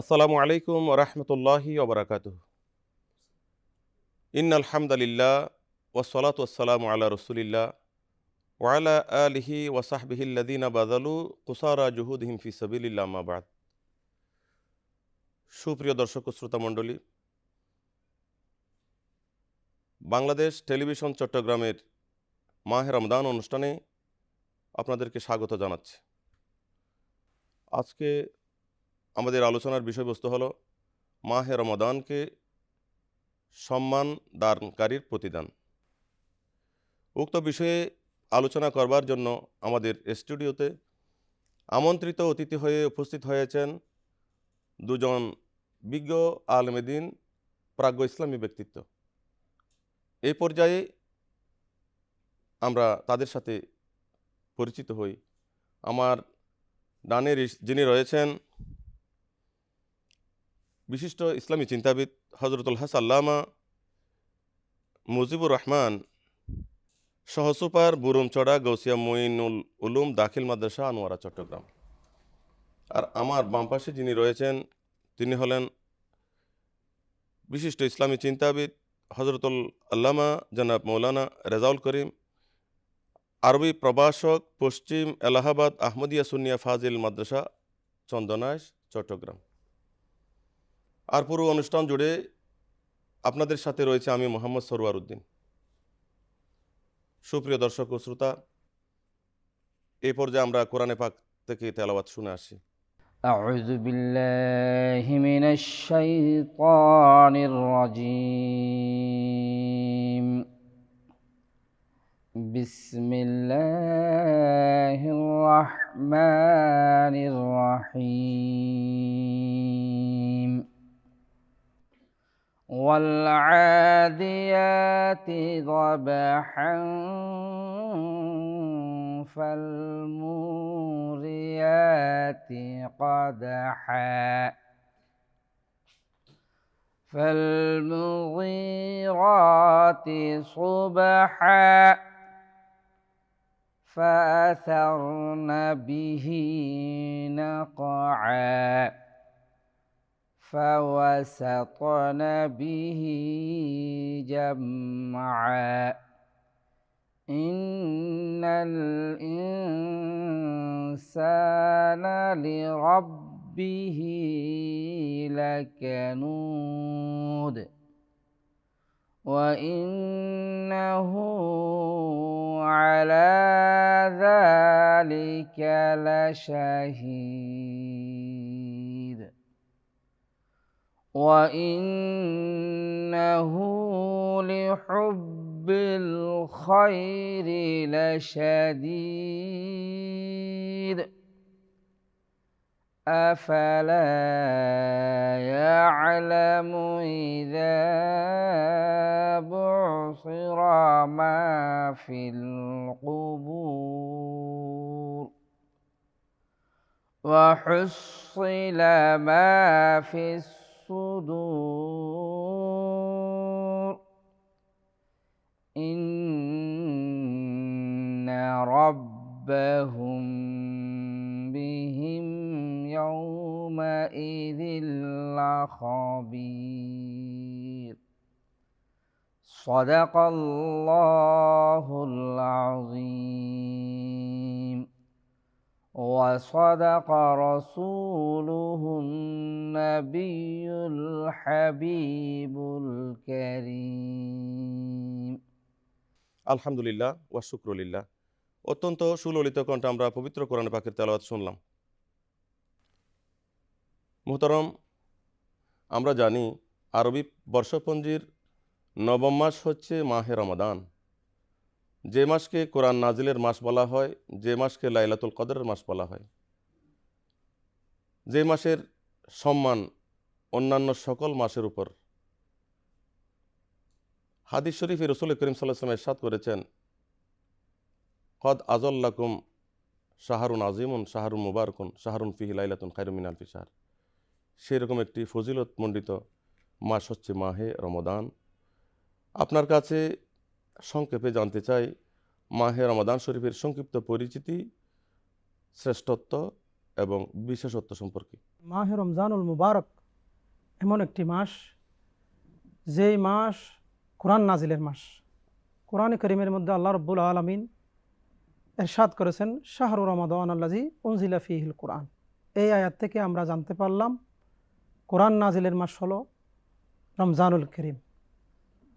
আসসালামু আলাইকুম ওরহমতুল্লাহি ওবরাকাতুহ। ইন্নাল হামদালিল্লাহ ওয়াসসালাতু ওয়াসসালামু আলা রসুলিল্লাহ ওয়ালা আলিহি ওয়াসাহবিহিল্লাযীনা বাযালু কুসারা জুহুদিহিম ফি সাবিলিল্লাহ আম্মা বা'দ। সুপ্রিয় দর্শক ও শ্রোতা মণ্ডলী, বাংলাদেশ টেলিভিশন চট্টগ্রামের মাহে রমদান অনুষ্ঠানে আপনাদেরকে স্বাগত জানাচ্ছি। আজকে আমাদের আলোচনার বিষয়বস্তু হলো মাহে রমাদানকে সম্মান দানকারীর প্রতিদান। উক্ত বিষয়ে আলোচনা করবার জন্য আমাদের স্টুডিওতে আমন্ত্রিত অতিথি হয়ে উপস্থিত হয়েছেন দুজন বিজ্ঞ আলেমে দ্বীন, প্রাজ্ঞ ইসলামী ব্যক্তিত্ব। এই পর্যায়ে আমরা তাদের সাথে পরিচিত হই। আমার ডানের যিনি রয়েছেন বিশিষ্ট ইসলামী চিন্তাবিদ হজরতুল হাস আল্লামা মুজিবুর রহমান, সহসুপার বুরুমচড়া গৌসিয়া মুইনুল উলুম দাখিল মাদ্রাসা আনোয়ারা চট্টগ্রাম। আর আমার বাম পাশে যিনি রয়েছেন তিনি হলেন বিশিষ্ট ইসলামী চিন্তাবিদ হজরতুল আল্লামা জনাব মৌলানা রেজাউল করিম, আরবি প্রভাষক, পশ্চিম এলাহাবাদ আহমদিয়া সুন্নিয়া ফাজিল মাদ্রাসা চন্দনাইশ চট্টগ্রাম। আর পুরো অনুষ্ঠান জুড়ে আপনাদের সাথে রয়েছে আমি মোহাম্মদ সরওয়ার উদ্দিন। সুপ্রিয় দর্শক ও শ্রোতা, এই পর্যায়ে আমরা কোরআনে পাক থেকে তেলাওয়াত শুনে আসি। أعوذ بالله من الشيطان الرجيم. بسم الله الرحمن الرحيم. والعاديات ضبحا فالموريات قدحا فالمغيرات صبحا فأثرن به نقعا فوسطن به جمعا إن الإنسان لربه لكنود وإنه على ذلك لشهيد وإنه لحب الخير لشديد أفلا يعلم إذا بعثر ما في القبور وحصل ما في الصدور إن ربهم بهم يومئذ لخبير. صدق الله العظيم وصدق رسوله النبي الحبيب الكريم. আলহামদুলিল্লাহ ওয়া শুকরুলিল্লাহ। অত্যন্ত সুললিত কণ্ঠে আমরা পবিত্র কোরআন পাকের তেলাওয়াত শুনলাম। মুহতারম, আমরা জানি আরবি বর্ষপঞ্জির নবম মাস হচ্ছে মাহে রমাদান। যে মাসকে কোরআন নাজিলের মাস বলা হয়, যে মাসকে লাইলাতুল কদরের মাস বলা হয়, যে মাসের সম্মান অন্যান্য সকল মাসের উপর। হাদিস শরীফে রসুল করিম সাল্লাল্লাহু আলাইহি ওয়াসাল্লাম ইরশাদ করেছেন, কদ আযাল্লাকুম শাহরুন আজিমুন শাহরুন মুবারাকুন শাহরুন ফিহি লাইলাতুন খায়রুম মিন আলফি শাহর। সেরকম একটি ফজিলতমণ্ডিত মাস হচ্ছে মাহে রমাদান। আপনার কাছে সংক্ষেপে জানতে চাই, মাহে রমাদান শরীফের সংক্ষিপ্ত পরিচিতি, শ্রেষ্ঠত্ব এবং বিশেষত্ব সম্পর্কে? মাহে রমজানুল মুবারক এমন একটি মাস, যেই মাস কোরআন নাজিলের মাস। কোরআনে করিমের মধ্যে আল্লাহ রব্বুল আলামিন ইরশাদ করেছেন, শাহরু রমাদান আল্লাযী উনজিলা ফীহিল কোরআন। এই আয়াত থেকে আমরা জানতে পারলাম কোরআন নাজিলের মাস হলো রমজানুল করিম।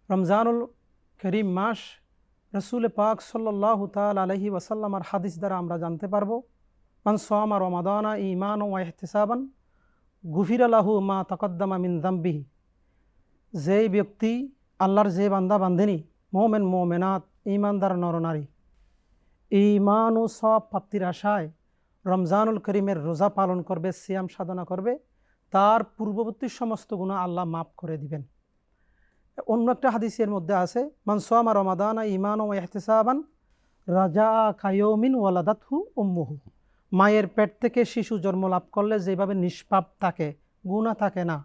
রমজানুল করিম মাস রসুল পাক সাল্লাল্লাহু তাআলা আলাইহি ওয়াসাল্লামার হাদিস দ্বারা আমরা জানতে পারবো, মান সামা রমাদানা ঈমানান ওয়া ইহতিসাবান গুফিরা লাহু মা তাকদ্দামা মিন যামবিহি। যেই ব্যক্তি, আল্লাহর যে বান্দা বান্দিনী, মোমেন মোমেনাত, ঈমানদার নরনারী, ঈমান ও সওয়াব প্রাপ্তির আশায় রমজানুল করিমের রোজা পালন করবে, সিয়াম সাধনা করবে, তার পূর্ববর্তী সমস্ত গুনাহ আল্লাহ মাফ করে দিবেন। অন্য একটা হাদিসের মধ্যে আছে, মান সামা রমাদানা ঈমানান ওয়া ইহতিসাবান রাজা কায়ৌমিন ওয়ালাদাতহু উম্মুহু। মায়ের পেট থেকে শিশু জন্ম লাভ করলে যেভাবে নিষ্পাপ থাকে, গুনাহ থাকে না,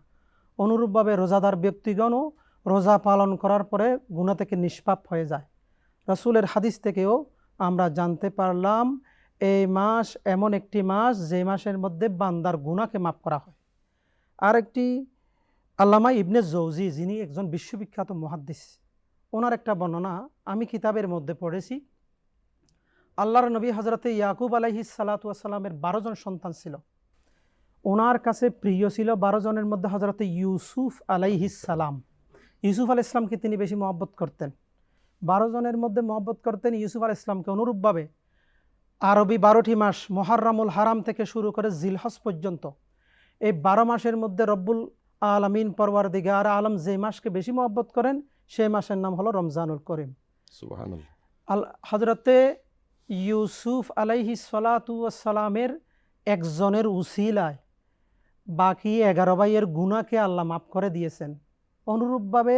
অনুরূপভাবে রোজাদার ব্যক্তিগণও রোজা পালন করার পরে গুনাহ থেকে নিষ্পাপ হয়ে যায়। রাসূলের হাদিস থেকেও আমরা জানতে পারলাম এই মাস এমন একটি মাস যে মাসের মধ্যে বান্দার গুনাহকে মাফ করা হয়। আরেকটি আল্লামা ইবনে জৌজি, যিনি একজন বিশ্ববিখ্যাত মুহাদ্দিস, ওনার একটা বর্ণনা আমি কিতাবের মধ্যে পড়েছি। আল্লাহর নবী হজরতে ইয়াকুব আলাইহিস সালাতু ওয়াস সালামের 12 জন সন্তান ছিল। ওনার কাছে প্রিয় ছিল 12 জনের মধ্যে হজরতে ইউসুফ আলাইহিস সালাম। ইউসুফ আলাইহিস সালামকে তিনি বেশি মহব্বত করতেন। 12 জনের মধ্যে মহব্বত করতেন ইউসুফ আলাইহিস সালামকে। অনুরূপভাবে আরবি 12টি মাস, মুহাররামুল হারাম থেকে শুরু করে জিলহজ পর্যন্ত, এই 12 মাসের মধ্যে রব্বুল আলামিন পরওয়ারদিগার আলম যে মাসকে বেশি মহব্বত করেন সেই মাসের নাম হলো রমজানুল করিম। সুবহানাল্লাহ। হজরতে ইউসুফ আলাইহিস সালাতু ওয়াস সালামের একজনের উসিলায় বাকি 11 ভাইয়ের গুনাহকে আল্লাহ মাফ করে দিয়েছেন। অনুরূপভাবে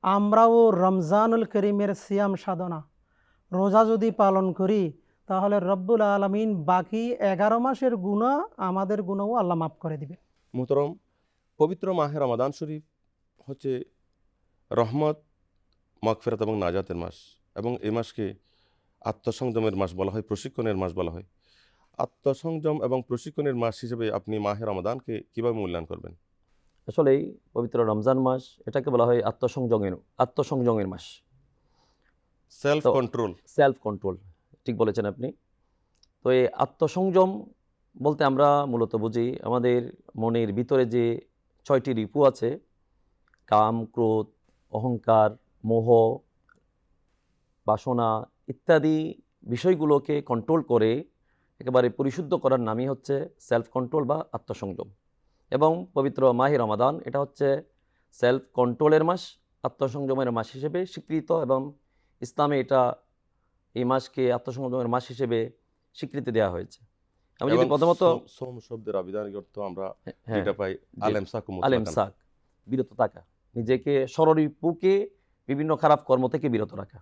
আমরাও রমজানুল করিমের সিয়াম সাধনা, রোজা যদি পালন করি তাহলে রব্বুল আলামিন বাকি 11 মাসের গুনাহ, আমাদের গুনাহও আল্লাহ মাফ করে দিবেন। মুহতারাম, পবিত্র মাহে রমাদান শরীফ হচ্ছে রহমত, মাগফিরাত এবং নাজাতের মাস, এবং এই মাসকে আত্মসংযমের মাস বলা হয়, প্রশিক্ষণের মাস বলা হয়। আত্মসংযম এবং প্রশিক্ষণের মাস হিসেবে আপনি মাহে রমাদানকে কীভাবে মূল্যায়ন করবেন? আসলেই পবিত্র রমজান মাস, এটাকে বলা হয় আত্মসংযমের মাস, সেলফ তো কন্ট্রোল। সেলফ কন্ট্রোল, ঠিক বলেছেন আপনি। তো এই আত্মসংযম বলতে আমরা মূলত বুঝি আমাদের মনের ভিতরে যে 6টি রিপু আছে, কাম, ক্রোধ, অহংকার, মোহ, বাসনা ইত্যাদি বিষয়গুলোকে কন্ট্রোল করে একেবারে পরিশুদ্ধ করার নামই হচ্ছে সেলফ কন্ট্রোল বা আত্মসংযম। এবং পবিত্র মাহে রমাদান এটা হচ্ছে সেলফ কন্ট্রোলের মাস, আত্মসংযমের মাস হিসেবে স্বীকৃত, এবং ইসলামে এটা এই মাসকে আত্মসংযমের মাস হিসেবে স্বীকৃতি দেওয়া হয়েছে। আমি যদি প্রথমত সোম শব্দের আবিধানিক অর্থ আমরা হ্যাঁ, যেটা পাই আলেমসাক, আলেমসাক, বিরত থাকা, নিজেকে ষড়রিপুকে বিভিন্ন খারাপ কর্ম থেকে বিরত রাখা।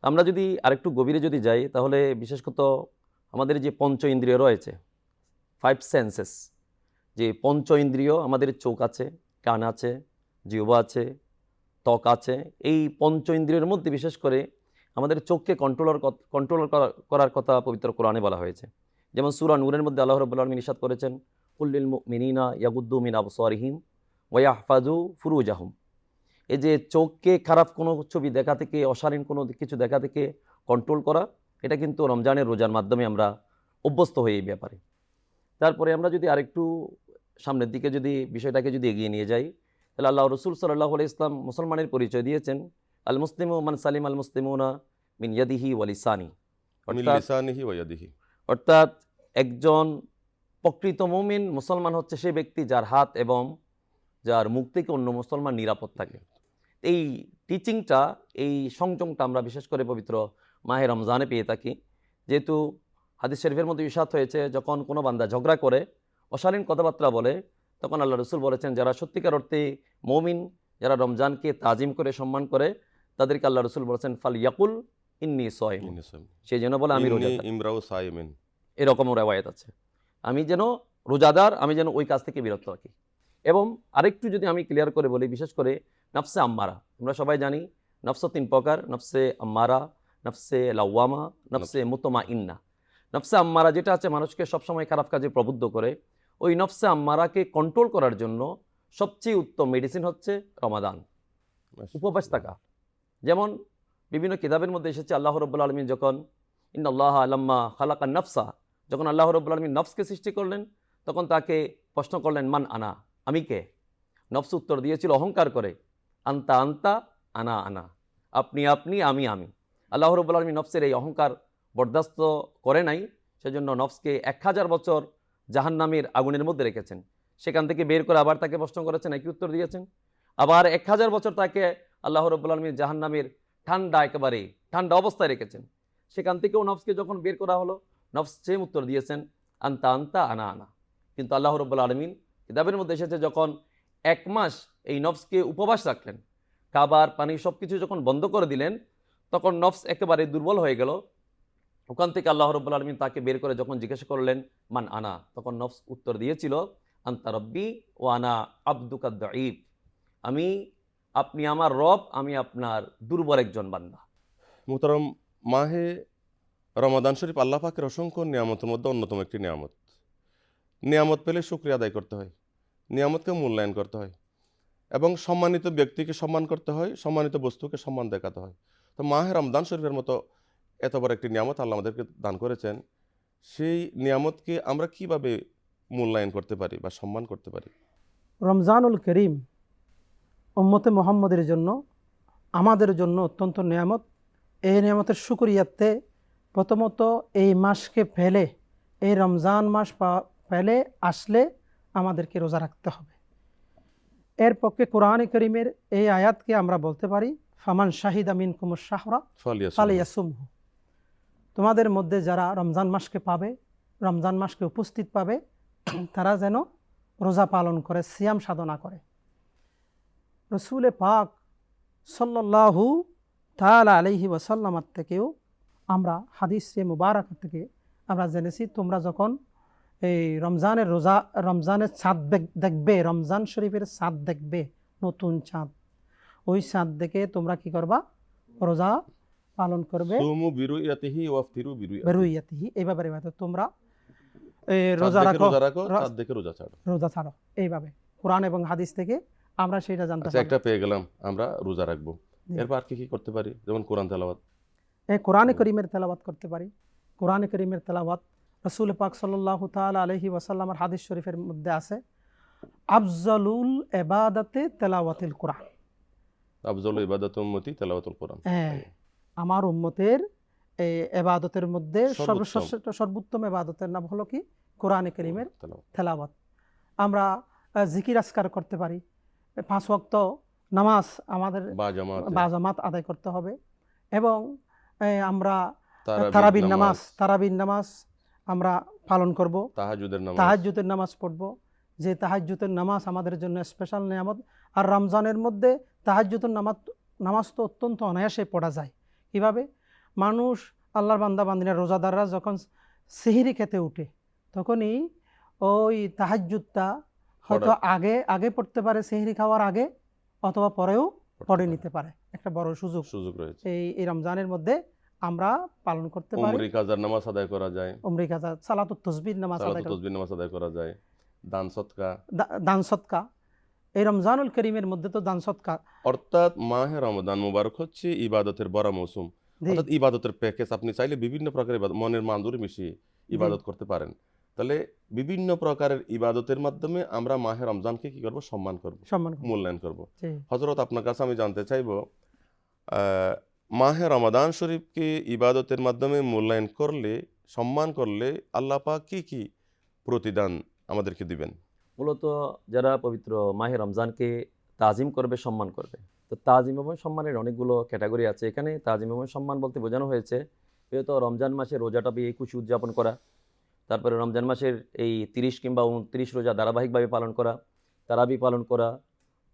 আমরা যদি আরেকটু গভীরে যদি যাই তাহলে বিশেষত আমাদের যে পঞ্চ ইন্দ্রিয় রয়েছে, 5 সেন্সেস, যে পঞ্চ ইন্দ্রিয়, আমাদের চোখ আছে, কান আছে, জিহ্বা আছে, ত্বক আছে, এই পঞ্চ ইন্দ্রিয়ের মধ্যে বিশেষ করে আমাদের চোখকে কন্ট্রোল করার কথা পবিত্র কোরআনে বলা হয়েছে। যেমন সূরা নূরের মধ্যে আল্লাহ রাব্বুল আলামিন ইরশাদ করেছেন, কুল্লিল মুমিনিনা ইয়াগুদ্দু মিন আবসারিহিম ওয়া ইয়াহফাযু ফুরুজাহুম। এই যে চোখকে খারাপ কোনো ছবি দেখা থেকে, অশালীন কোনো কিছু দেখা থেকে কন্ট্রোল করা, এটা কিন্তু রমজানের রোজার মাধ্যমে আমরা অভ্যস্ত হই এই ব্যাপারে। তারপরে আমরা যদি আরেকটু সামনের দিকে যদি বিষয়টাকে যদি এগিয়ে নিয়ে যাই, তাহলে আল্লাহ রসুল সাল্লাল্লাহু আলাইহি ইসলাম মুসলমানের পরিচয় দিয়েছেন, আল মুসলিমু মান সালিম আল মুসলিমুনা মিন ইয়াদিহি ওয়া লিসানি, অর্থাৎ একজন প্রকৃত মুমিন মুসলমান হচ্ছে সেই ব্যক্তি যার হাত এবং যার মুখ থেকে অন্য মুসলমান নিরাপদ থাকে। এই টিচিংটা, এই সংযমটা আমরা বিশেষ করে পবিত্র মাহে রমজানে পেয়ে থাকি। যেহেতু হাদিস শরীফের মধ্যে ইরশাদ হয়েছে, যখন কোনো বান্দা ঝগড়া করে, অশালীন কথাবার্তা বলে, তখন আল্লাহ রসুল বলেছেন যারা সত্যিকার অর্থে মুমিন, যারা রমজানকে তাজিম করে সম্মান করে, তাদেরকে আল্লাহ রসুল বলেছেন ফাল ইয়াকুল ইন্নী সাইম, সেই জন্য বলে আমি রোজাদার। এরকম রেওয়ায়েত আছে, আমি যেন রোজাদার, আমি যেন ওই কাজ থেকে বিরত থাকি। এবং আরেকটু যদি আমি ক্লিয়ার করে বলি, বিশেষ করে নফসে আম্মারা, আমরা সবাই জানি নফস 3 প্রকার, নফসে আম্মারা, নফসে লাওয়ামা, নফসে মুতমাইন্না। নফসে আম্মারা যেটা আছে মানুষকে সবসময় খারাপ কাজে প্রবুদ্ধ করে, ওই নফসে আম্মারাকে কন্ট্রোল করার জন্য সবচেয়ে উত্তম মেডিসিন হচ্ছে রমাদান, উপবাস থাকা। যেমন বিভিন্ন কিতাবের মধ্যে এসেছে আল্লাহ রাব্বুল আলামিন যখন ইন্নাল্লাহা লাম্মা খালাকান নাফসা, যখন আল্লাহ রাব্বুল আলামিন নফসকে সৃষ্টি করলেন তখন তাকে প্রশ্ন করলেন মান আনা, আমি কে? নফস উত্তর দিয়েছিল অহংকার করে, আন্তা আন্তা আনা আনা, আপনি আপনি আমি আমি। আল্লাহ রাব্বুল আলামিন নফসের এই অহংকার বরদাস্ত করে নাই, সেজন্য নফসকে 1000 বছর জাহান্নামের আগুনের মধ্যে রেখেছেন। সেখান থেকে বের করে আবার তাকে প্রশ্ন করেছেন, একই উত্তর দিয়েছেন। আবার 1000 বছর তাকে আল্লাহ রাব্বুল আলামিন জাহান্নামের একেবারে ঠান্ডা অবস্থায় রেখেছেন। সেখান থেকেও নফসকে যখন বের করা হলো, নফস সেম উত্তর দিয়েছেন, আন্তা আন্তা আনা আনা। কিন্তু আল্লাহ রাব্বুল আলামিন কিতাবের মধ্যে এসেছে যখন 1 মাস এই নফসকে উপবাস রাখলেন, খাবার পানি সব কিছু যখন বন্ধ করে দিলেন, তখন নফস একেবারে দুর্বল হয়ে গেল। ওখান থেকে আল্লাহ রাব্বুল আলামিন তাকে বের করে যখন জিজ্ঞাসা করলেন মান আনা, তখন নফস উত্তর দিয়েছিল আন্তা রব্বি ও আনা আবদুকা দাঈফ, আপনি আমার রব, আমি আপনার দুর্বল একজন বান্দা। মুহতারাম, মাহে রমাদান শরীফ আল্লাহ পাকের অসংখ্য নিয়ামতের মধ্যে অন্যতম একটি নিয়ামত। নিয়ামত পেলে শুকরিয়া আদায় করতে হয়, নিয়ামতকে মূল্যায়ন করতে হয় এবং সম্মানিত ব্যক্তিকে সম্মান করতে হয়, সম্মানিত বস্তুকে সম্মান দেখাতে হয়। তো মাহে রমজান শরীফের মতো এত বড় একটি নিয়ামত আল্লাহ আমাদেরকে দান করেছেন, সেই নিয়ামতকে আমরা কিভাবে মূল্যায়ন করতে পারি বা সম্মান করতে পারি? রমজানুল করিম উম্মতে মুহাম্মদের জন্য, আমাদের জন্য অত্যন্ত নিয়ামত। এই নিয়ামতের শুকরিয়াতে প্রথমত এই মাসকে ফেলে, এই রমজান মাস ফেলে আসলে আমাদেরকে রোজা রাখতে হবে। এর পক্ষে কোরআনে করিমের এই আয়াতকে আমরা বলতে পারি ফামান শাহিদা মিনকুমুশ শাহরা ফালিয়াসুমহু, তোমাদের মধ্যে যারা রমজান মাসকে পাবে, রমজান মাসকে উপস্থিত পাবে, তারা যেন রোজা পালন করে, সিয়াম সাধনা করে। রসুল পাক সাল্লাল্লাহু তাআলা আলাইহি ওয়াসাল্লামের থেকেও আমরা হাদিসে মুবারক থেকে আমরা জেনেছি, তোমরা যখন এই রমজানের চাঁদ দেখবে, রমজান শরীফের চাঁদ দেখবে, নতুন চাঁদ, ওই চাঁদ দেখে তোমরা কি করবা? রোজা পালন করবে। সুমু বিরুয়াতিহি ওয়াফতিরু বিরুয়াতিহি, এইভাবে তোমরা রোজা রাখো, চাঁদ দেখে রোজা ছাড়ো। এইভাবে কোরআন এবং হাদিস থেকে আমরা সেটা জানতে পারি। একটা পেয়ে গেলাম, আমরা রোজা রাখবো। এরপর আর কি করতে পারি? যেমন কোরআন তেলাওয়াত, কোরআনে করিমের তেলাওয়াত করতে পারি। কোরআনে করিমের তেলাওয়াত রাসূল পাক সাল্লাল্লাহু তাআলা আলাইহি ওয়াসাল্লামের হাদিস শরীফের মধ্যে আছে, আফজালুল ইবাদাতে তেলাওয়াতুল কোরআন, আফজালু ইবাদাতু উম্মতি তেলাওয়াতুল কোরআন। আমার উম্মতের এই ইবাদতের মধ্যে সর্বশ্রেষ্ঠ সর্বোত্তম ইবাদতের নাম হলো কি? কোরআনে করিমের তেলাওয়াত। আমরা জিকির আজকার করতে পারি, 5 ওয়াক্ত নামাজ আমাদের বাজামাত আদায় করতে হবে, এবং আমরা তারাবির নামাজ আমরা পালন করব, তাহাজ্জুদের নামাজ পড়ব। যে তাহাজ্জুদের নামাজ আমাদের জন্য স্পেশাল নিয়ামত। আর রমজানের মধ্যে তাহাজ্জুদের নামাজ তো অত্যন্ত অনায়াসে পড়া যায়। কিভাবে? মানুষ, আল্লাহর বান্দা বান্দিরা, রোজাদাররা যখন সেহরি খেতে উঠে, তখনই ওই তাহাজ্জুদটা হয়তো আগে পড়তে পারে, সেহরি খাওয়ার আগে, অথবা পরেও পড়ে নিতে পারে। একটা বড় সুযোগ রয়েছে এই রমজানের মধ্যে আমরা পালন করতে পারি। উমরি কাজার নামাজ আদায় করা যায়, উমরি কাজা, সালাতুত তাসবিহ নামাজ আদায় করা যায়, দান সদকা। এই রমজানুল করিমের মধ্যে তো দান সদকা, অর্থাৎ মাহে রমজান মুবারক হচ্ছে ইবাদতের বড় মৌসুম, অর্থাৎ ইবাদতের প্যাকেজ। আপনি চাইলে বিভিন্ন প্রকারের মনের মান্দুরি মিশিয়ে ইবাদত করতে পারেন। তাহলে বিভিন্ন প্রকারের ইবাদতের মাধ্যমে আমরা মাহে রমজানকে কি করব? সম্মান করব, মূল্যায়ন করব। হযরত, আপনার কাছে আমি জানতে চাইব, মাহে রমাদান শরীফকে ইবাদতের মাধ্যমে মূল্যায়ন করলে, সম্মান করলে আল্লাহ পাক কি প্রতিদান আমাদেরকে দিবেন? মূলত যারা পবিত্র মাহে রমজানকে তাজিম করবে, সম্মান করবে, তো তাজিম এবং সম্মানের অনেকগুলো ক্যাটাগরি আছে। এখানে তাজিম এবং সম্মান বলতে বোঝানো হয়েছে যেহেতু রমজান মাসে রোজাটা পেয়ে খুশি উদযাপন করা, তারপরে রমজান মাসের এই 30 কিংবা 29 রোজা ধারাবাহিকভাবে পালন করা, তারাবি পালন করা,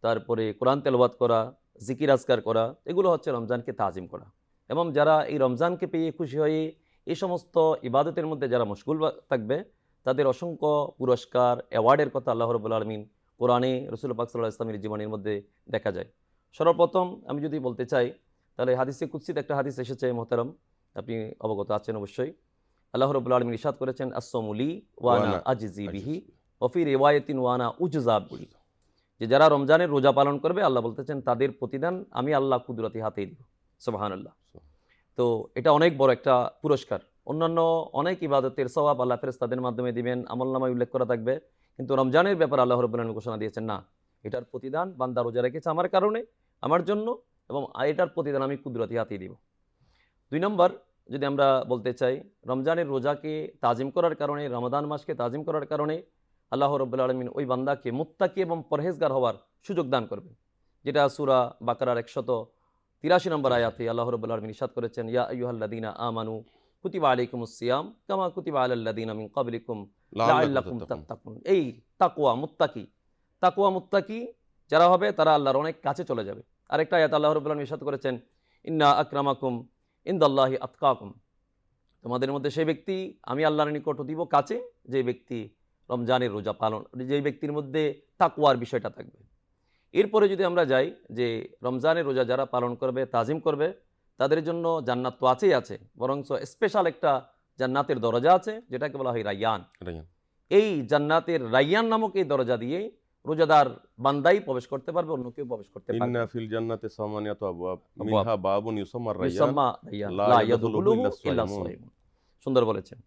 তারপরে কোরআন তেলাওয়াত করা, জিকির আজকার করা, এগুলো হচ্ছে রমজানকে তাজিম করা। এবং যারা এই রমজানকে পেয়ে খুশি হয়ে এই সমস্ত ইবাদতের মধ্যে যারা মশগুল থাকবে, তাদের অসংখ্য পুরস্কার, অ্যাওয়ার্ডের কথা আল্লাহ রাব্বুল আলামিন কোরআনে রাসূল পাক সাল্লাল্লাহু আলাইহি ওয়াসাল্লামের জীবনের মধ্যে দেখা যায়। সর্বপ্রথম আমি যদি বলতে চাই, তাহলে হাদিসে কুদসিতে একটা হাদিস এসেছে মোহতারাম, আপনি অবগত আছেন অবশ্যই, আল্লাহ রাব্বুল আলামিন ইরশাদ করেছেন আসসামুলি ওয়ানা ওয়ানা আজজি বিহি ওফি রিওয়ায়াতিন ওয়ানা উজজা বিহি, যে যারা রমজানের রোজা পালন করবে আল্লাহ বলতেছেন তাদের প্রতিদান আমি আল্লাহ কুদরতি হাতেই দিব। সুবহানাল্লাহ। তো এটা অনেক বড় একটা পুরস্কার। অন্যান্য অনেক ইবাদতের সওয়াব আল্লাহ ফেরেশতাদের মাধ্যমে দিবেন, আমলনামায় উল্লেখ করা থাকবে, কিন্তু রমজানের ব্যাপারে আল্লাহ রাব্বুল আলামিন ঘোষণা দিয়েছেন না, এটার প্রতিদান বান্দা রোজা রেখেছে আমার কারণে, আমার জন্য, এবং এটার প্রতিদান আমি কুদরতি হাতেই দিব। 2 নম্বর যদি আমরা বলতে চাই, রমজানের রোজাকে তাজিম করার কারণে, রমাদান মাসকে তাজিম করার কারণে আল্লাহ রাব্বুল আলামিন ওই বান্দাকে মুত্তাকি এবং পরহেজগার হওয়ার সুযোগ দান করবেন, যেটা সূরা বাকারার 183 নম্বর আয়াতে আল্লাহ রাব্বুল আলামিন ইরশাদ করেছেন, ইয়া আইয়ুহাল্লাযীনা আমানু কুতিবা আলাইকুমুস সিয়াম কামা কুতিবা আলাল্লাযীনা মিন ক্বাবলিকুম লাআল্লাকুম তাত্তাকুন। এই তাকওয়া মুত্তাকি যারা হবে তারা আল্লাহর অনেক কাছে চলে যাবে। আরেকটা আয়াত আল্লাহ রাব্বুল আলামিন ইরশাদ করেছেন, ইন্না আকরামাকুম ইনদাল্লাহি আতকাকুম, তোমাদের মধ্যে সেই ব্যক্তি আমি আল্লাহর নিকট দিব কাছে যে ব্যক্তি রমজানের রোজা পালন, যে ব্যক্তির মধ্যে তাকওয়ার বিষয়টা থাকবে। এরপরে যদি আমরা যাই যে রমজানের রোজা যারা পালন করবে, তাজিম করবে, তাদের জন্য জান্নাত তো আছেই আছে, বরঞ্চ স্পেশাল একটা জান্নাতের দরজা আছে যেটাকে বলা হয় রায়্যান। এই জান্নাতের রায়্যান নামক এই দরজা দিয়ে রোজাদার বান্দাই প্রবেশ করতে পারবে, অন্য কেউ প্রবেশ করতে পারবে ইন্না না। ফিল জান্নাতি সামানিয়াতু আবওয়াব আবওয়াব। মিনহা বাবুন ইউসাম্মা রায়্যান ইউসাম্মা রায়্যান লা লা ইয়াদখুলুহু ইয়াদখুলুহু ইল্লা ইল্লা সাইমুন। সাইমুন। সুন্দর বলেছেন।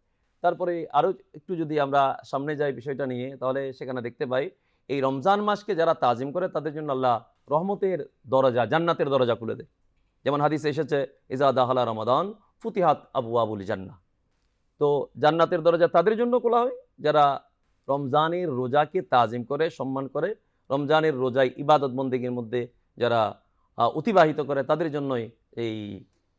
তারপরে আরো একটু যদি আমরা সামনে যাই বিষয়টা নিয়ে, তাহলে সেখানে দেখতে পাই এই রমজান মাসকে যারা তাজিম করে তাদের জন্য আল্লাহ রহমতের দরজা, জান্নাতের দরজা খুলে দেয়। যেমন হাদিসে এসেছে, ইজা দাখালা রমাদান ফুতিহাত আবওয়াবুল জান্নাহ। তো জান্নাতের দরজা তাদের জন্য খোলা হয় যারা রমজানের রোজাকে তাজিম করে, সম্মান করে, রমজানের রোজায় ইবাদত বন্দেগীর মধ্যে যারা অতিবাহিত করে, তাদের জন্যই এই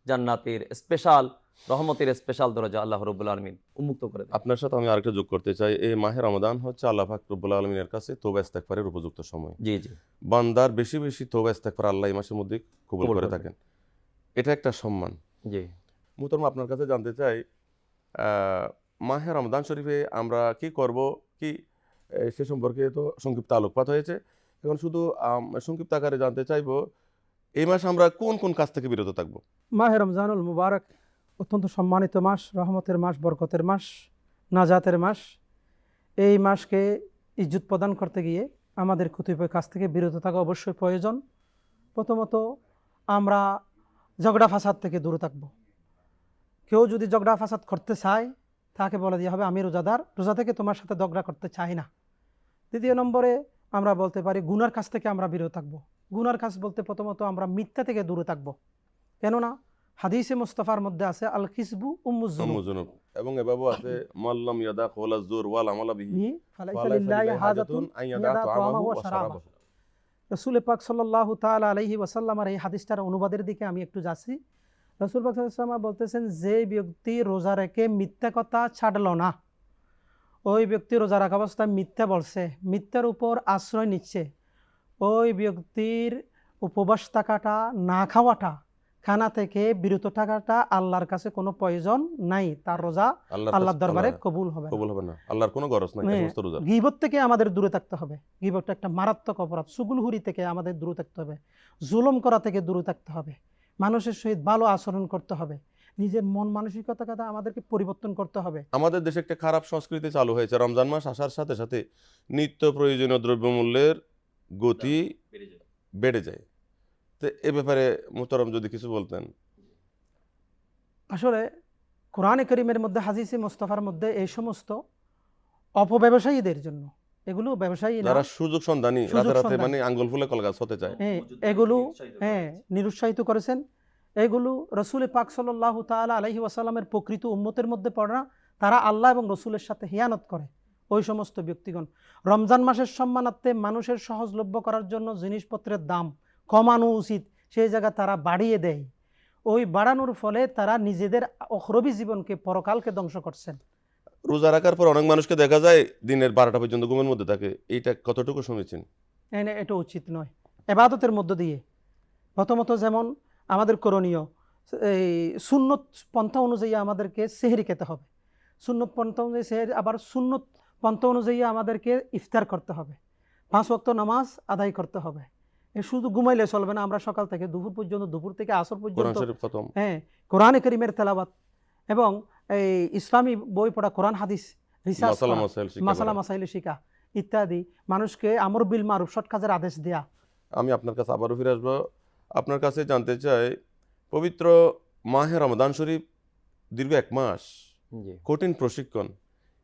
জান্নাতের স্পেশাল, রহমতের স্পেশাল দরজা আল্লাহ রাব্বুল আলামিন উন্মুক্ত করে দেয়। আপনার সাথে আমি আরেকটা যোগ করতে চাই, এই মাহে রমাদান হচ্ছে আল্লাহ পাক রব্বুল আলামিনের কাছে তওবা ইস্তেগফারের উপযুক্ত সময়। জি জি, বান্দার বেশি বেশি তওবা ইস্তেগফার আল্লাহ এই মাসের মধ্যে কবুল কবুল করে করবেন। থাকেন, এটা একটা সম্মান। জি মুহতারাম, আপনার কাছে জানতে চাই, মাহে রমজান শরীফে আমরা কি করব, কি সে সম্পর্কে তো সংক্ষিপ্ত আলোকপাত হয়েছে। এখন শুধু সংক্ষিপ্ত আকারে জানতে চাইবো, এই মাসে আমরা কোন কোন কাজ থেকে বিরত থাকবো? মাহে রমজানুল মুবারক অত্যন্ত সম্মানিত মাস, রহমতের মাস, বরকতের মাস, নাজাতের মাস। এই মাসকে ইজ্জত প্রদান করতে গিয়ে আমাদের কতিপয় কাজ থেকে বিরত থাকা অবশ্যই প্রয়োজন। প্রথমত আমরা ঝগড়া ফাসাদ থেকে দূরে থাকব। কেউ যদি ঝগড়া ফাসাদ করতে চায় তাকে বলে দেওয়া হবে, আমি রোজাদার, রোজা থেকে তোমার সাথে ঝগড়া করতে চাই না। দ্বিতীয় নম্বরে আমরা বলতে পারি গুনার কাজ থেকে আমরা বিরত থাকব। গুনার কাজ বলতে প্রথমত আমরা মিথ্যা থেকে দূরে থাকব, কেননা হাদিসে মুস্তাফার মধ্যে আছে আল কিসবু উম্মুজ জুনুব, জুনুব, এবং এভাবেও আছে মাল্লাম ইয়াদা কওলা যুর ওয়াল আমালা বিহি ফালাইসা ফালাইসা লিল্লাহি লিল্লাহি হাজাতুন হাজাতুন আন ইয়াদা ইয়াদা তাআমাহু তাআমাহু ওয়া ওয়া শারাবাহু। শারাবাহু। রাসূল পাক সাল্লাল্লাহু তাআলা আলাইহি ওয়াসাল্লামের এই হাদিসটার অনুবাদের দিকে আমি একটু যাচ্ছি। রাসূল পাক সাল্লাল্লাহু আলাইহি ওয়াসাল্লাম বলতেছেন, যে ব্যক্তি রোজা রেখে মিথ্যা কথা ছাড়লো না, ওই ব্যক্তি রোজা রাখা অবস্থায় মিথ্যা বলছে, মিথ্যার উপর আশ্রয় নিচ্ছে, ওই ব্যক্তির উপবাস থাকাটা, না খাওয়াটা, খানা থেকে বিরত থাকাটা আল্লাহর কাছে কোনো প্রয়োজন নাই, তার রোজা আল্লাহর দরবারে কবুল হবে না। কবুল হবে না, আল্লাহর কোনো গরজ নাই এই সমস্ত রোজা। গীবত থেকে আমাদের দূরে থাকতে হবে। গীবতটা একটা মারাত্মক অপরাধ। চুগলখুরি থেকে আমাদের দূরে থাকতে হবে, জুলুম করা থেকে দূরে থাকতে হবে, মানুষের সহিত ভালো আচরণ করতে হবে, নিজের মন মানসিকতা আমাদেরকে পরিবর্তন করতে হবে। আমাদের দেশে একটা খারাপ সংস্কৃতি চালু হয়েছে, রমজান মাস আসার সাথে সাথে নিত্য প্রয়োজনীয় দ্রব্যমূল্যের গতি বেড়ে যায়। তো এ ব্যাপারে মুহতারাম যদি কিছু বলতেন। আসলে কোরআনে কারীমের মধ্যে, হাদিসে মুস্তাফার মধ্যে এই সমস্ত অপব্যবসায়ীদের জন্য, এগুলো ব্যবসায়ী না, যারা সুযোগ সন্ধানী, সুযোগ রাতে রাতে সন্ধানী। মানে আঙ্গুল ফুলে কলগাছ হতে চায়, এগুলো নিরুৎসাহিত করেছেন। এগুলো রসুল পাক সাল্লাল্লাহু তাআলা আলাইহি ওয়াসাল্লামের প্রকৃত উম্মতের মধ্যে পড়ে না, তারা আল্লাহ এবং রসুলের সাথে হিয়ানত করে। ওই সমস্ত ব্যক্তিগণ রমজান মাসের সম্মানার্থে মানুষের সহজলভ্য করার জন্য জিনিসপত্রের দাম কমানো উচিত, সেই জায়গায় তারা বাড়িয়ে দেয়। ওই বাড়ানোর ফলে তারা নিজেদের অখরবী জীবনকে, পরকালকে ধ্বংস করছেন। রোজা রাখার পর অনেক মানুষকে দেখা যায় দিনের 12টা পর্যন্ত ঘুমের মধ্যে থাকে, এইটা কতটুকু শুনেছেন? এটা উচিত নয়। এবাদতের মধ্য দিয়ে প্রথমত যেমন আমাদের করণীয়, এই সুন্নত পন্থা অনুযায়ী আমাদেরকে সেহরি খেতে হবে, সুন্নত পন্থা অনুযায়ী সেহরি, আবার সুন্নত পন্থা অনুযায়ী আমাদেরকে ইফতার করতে হবে, 5 ওয়াক্ত নামাজ আদায় করতে হবে। শুধু ঘুমাইলে চলবে না, আমরা সকাল থেকে দুপুর পর্যন্ত, দুপুর থেকে আসর কোরআন পর্যন্ত শরীফ খতম, কোরআনে কারীমের তেলাওয়াত এবং এই ইসলামী বই পড়া, কোরআন হাদিস রিসার্চ মাসালা করা, মাসাইল শিক্ষা মাসালা করা। মাসাইল শিখা ইত্যাদি, মানুষকে আমর বিল মারুফ, সৎ কাজের আদেশ দেয়া। আমি আপনার কাছে আবারও ফিরে আসবো। আপনার কাছে জানতে চাই, পবিত্র মাহে রমাদান শরীফ দীর্ঘ 1 মাস জি। কঠিন প্রশিক্ষণ।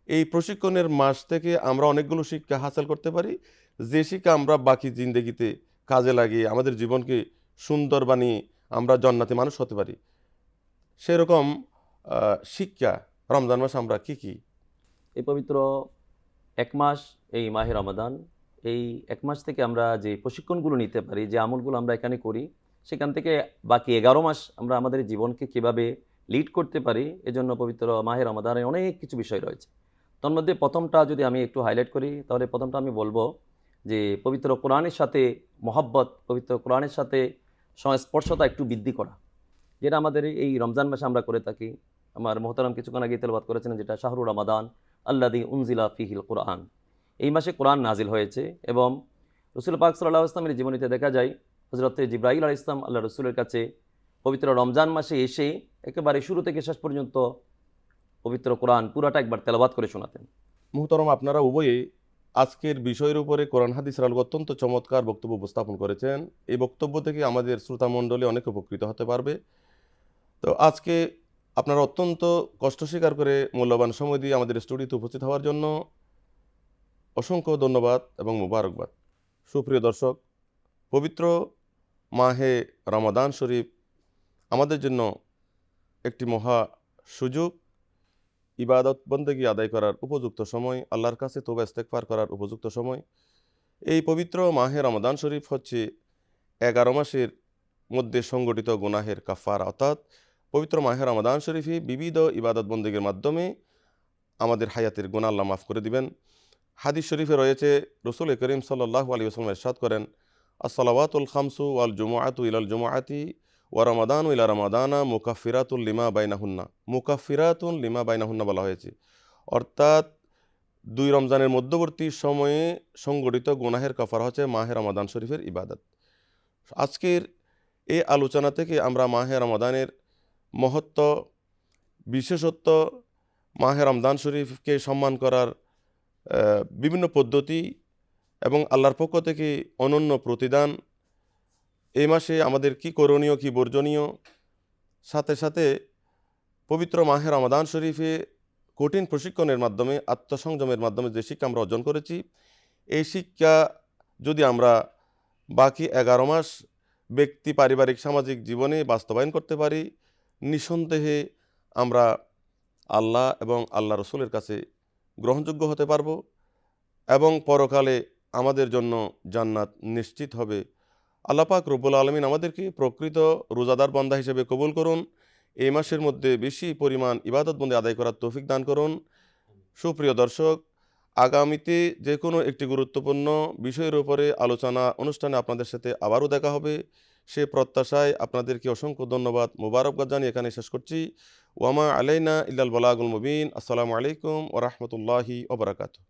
এই প্রশিক্ষণের মাস থেকে আমরা অনেকগুলো শিক্ষা হাসিল করতে পারি, যে শিক্ষা আমরা বাকি জিন্দেগিতে কাজে লাগিয়ে আমাদের জীবনকে সুন্দর বানিয়ে আমরা জান্নাতি মানুষ হতে পারি। সেরকম শিক্ষা রমজান মাসে আমরা কি কি? এই পবিত্র 1 মাস, এই মাহে রমাদান, এই 1 মাস থেকে আমরা যে প্রশিক্ষণগুলো নিতে পারি, যে আমলগুলো আমরা এখানে করি, সেখান থেকে বাকি 11 মাস আমরা আমাদের জীবনকে কিভাবে লিড করতে পারি, এজন্য পবিত্র মাহে রমাদানে অনেক কিছু বিষয় রয়েছে। তার মধ্যে প্রথমটা যদি আমি একটু হাইলাইট করি, তাহলে প্রথমটা আমি বলবো যে পবিত্র কোরআনের সাথে মহব্বত, পবিত্র কোরআনের সাথে সংস্পর্শতা একটু বৃদ্ধি করা, যেটা আমাদের এই রমজান মাসে আমরা করে থাকি। আমার মোহতারাম কিছুক্ষণ আগে তেলাওয়াত করেছেন, যেটা শাহরুর রমাদান আল্লাযী উনজিলা ফীহিল কোরআন, এই মাসে কোরআন নাজিল হয়েছে। এবং রসুল পাক সাল্লাল্লাহু আলাইহি ওয়াসাল্লামের জীবনীতে দেখা যায়, হযরত জিবরাইল আলাইহিস সালাম আল্লাহ রসুলের কাছে পবিত্র রমজান মাসে এসে একেবারে শুরু থেকে শেষ পর্যন্ত পবিত্র কোরআন পুরাটা একবার তেলাওয়াত করে শোনাতেন। মুহতারাম, আপনারা উভয়ে আজকের বিষয়ের উপরে কোরআন হাদিসের আলোকে অত্যন্ত চমৎকার বক্তব্য উপস্থাপন করেছেন। এই বক্তব্য থেকে আমাদের শ্রোতামণ্ডলী অনেক উপকৃত হতে পারবে। তো আজকে আপনারা অত্যন্ত কষ্ট স্বীকার করে মূল্যবান সময় দিয়ে আমাদের স্টুডিওতে উপস্থিত হওয়ার জন্য অসংখ্য ধন্যবাদ এবং মোবারকবাদ। সুপ্রিয় দর্শক, পবিত্র মাহে রমাদান শরীফ আমাদের জন্য একটি মহা সুযোগ, ইবাদত বন্দেগী আদায় করার উপযুক্ত সময়, আল্লাহর কাছে তওবা ইস্তেগফার করার উপযুক্ত সময়। এই পবিত্র মাহে রমাদান শরীফ হচ্ছে 11 মাসের মধ্যে সংগঠিত গুনাহের কাফারা। অর্থাৎ পবিত্র মাহে রমাদান শরীফে বিবিধ ইবাদত বন্দেগীর মাধ্যমে আমাদের হায়াতের গুনাহ আল্লাহ মাফ করে দিবেন। হাদিস শরীফে রয়েছে, রসুল করিম সাল্লাল্লাহু আলাইহি ওয়াসাল্লাম ইরশাদ করেন, আসসালাওয়াতুল খামসু ওয়াল জুমআতু ইলাল জুমআতি ওয়া রমাদানু ইলা রমাদানা মুকাফিরাতুল লিমা বাইনাহুন্না। মুকাফিরাতুন লিমা বাইনাহুন্না বলা হয়েছে, অর্থাৎ 2 রমজানের মধ্যবর্তী সময়ে সংগঠিত গুনাহের কাফারা হচ্ছে মাহে রমাদান শরীফের ইবাদত। আজকের এই আলোচনা থেকে আমরা মাহে রমাদানের মহত্ব, বিশেষত্ব, মাহে রমজান শরীফকে সম্মান করার বিভিন্ন পদ্ধতি এবং আল্লাহর পক্ষ থেকে অনন্য প্রতিদান, এই মাসে আমাদের কি করণীয় কি বর্জনীয়, সাথে সাথে পবিত্র মাহে রমাদান শরীফে কঠিন প্রশিক্ষণের মাধ্যমে, আত্মসংযমের মাধ্যমে যে শিক্ষা আমরা অর্জন করেছি, এই শিক্ষা যদি আমরা বাকি 11 মাস ব্যক্তি, পারিবারিক, সামাজিক জীবনে বাস্তবায়ন করতে পারি, নিঃসন্দেহে আমরা আল্লাহ এবং আল্লাহ রসুলের কাছে গ্রহণযোগ্য হতে পারব এবং পরকালে আমাদের জন্য জান্নাত নিশ্চিত হবে। আল্লাহ পাক রব্বুল আলামিন আমাদেরকে প্রকৃত রোজাদার বান্দা হিসেবে কবুল করুন। এই মাসের মধ্যে বেশি পরিমাণ ইবাদত বন্দি আদায় করার তৌফিক দান করুন। সুপ্রিয় দর্শক, আগামীতে যে কোনো একটি গুরুত্বপূর্ণ বিষয়ের উপরে আলোচনা অনুষ্ঠানে আপনাদের সাথে আবারও দেখা হবে, সে প্রত্যাশায় আপনাদেরকে অসংখ্য ধন্যবাদ, মোবারকবাদ জানিয়ে এখানে শেষ করছি। ওয়ামা আলাইনা ইল্লাল বালাগুল মুবিন। আসসালামু আলাইকুম ওয়া রাহমাতুল্লাহি ওয়া বারাকাতুহু।